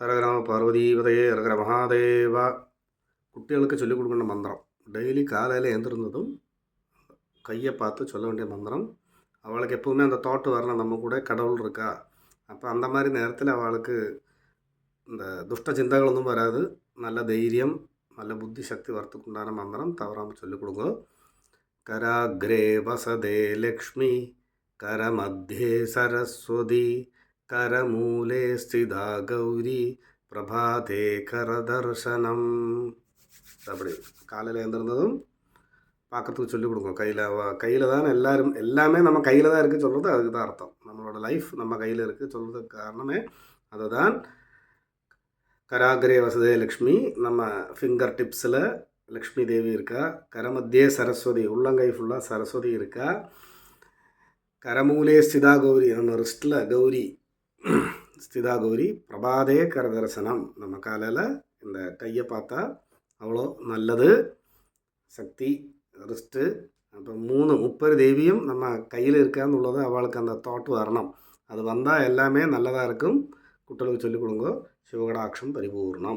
ഹരഗ്രാമ പാർവതീപതയെ ഹരഗ്ര മഹാദേവ. കുട്ടികൾക്ക് ചൊല്ലിக் കൊടുക്കേണ്ട மந்திரம் டெய்லி காலையில் எழுந்திருந்ததும் கையை பார்த்து சொல்ல வேண்டிய மந்திரம். அவளுக்கு எப்போவுமே அந்த தாட் வரணும், நம்ம கூட கடவுள் இருக்கா. அப்போ அந்த மாதிரி நேரத்தில் அவளுக்கு இந்த துஷ்ட சிந்தகளொന്നും வராது. நல்ல தைரியம், நல்ல புத்தி சக்தி வரத்துக்கு உண்டான மந்திரம் தவறாமல் சொல்லிக் கொடுங்க. கராக்ரே வசதே லக்ஷ்மி, கரமத்தியே சரஸ்வதி, கரமூலே ஸ்திதா கௌரி, பிரபாதே கரதர்சனம். அப்படி காலையில் எழுந்திருந்ததும் பார்க்குறதுக்கு சொல்லிக் கொடுங்க. கையில் தான் எல்லாமே நம்ம கையில் தான் இருக்குது சொல்கிறது அதுக்கு தான் அர்த்தம். நம்மளோட லைஃப் நம்ம கையில் இருக்குது சொல்கிறதுக்கு காரணமே அதுதான். கராகிரே வசதே லக்ஷ்மி, நம்ம ஃபிங்கர் டிப்ஸில் லக்ஷ்மி தேவி இருக்கா. கரமத்தியே சரஸ்வதி, உள்ளங்கை ஃபுல்லாக சரஸ்வதி இருக்கா. கரமூலே ஸ்திதா கௌரி, நம்ம ரிஸ்டில் கௌரி ஸ்திதா கௌரி. பிரபாதே கரதர்சனம், நம்ம காலையில் இந்த கையை பார்த்தா அவ்வளோ நல்லது. சக்தி ரிஸ்ட்டு. அப்போ 30 தேவியும் நம்ம கையில் இருக்கான்னு உள்ளது அவளுக்கு அந்த தாட் வரணும். அது வந்தால் எல்லாமே நல்லதாக இருக்கும். குட்டலுக்கு சொல்லிக் கொடுங்க. சிவகடாட்சம் பரிபூர்ணம்.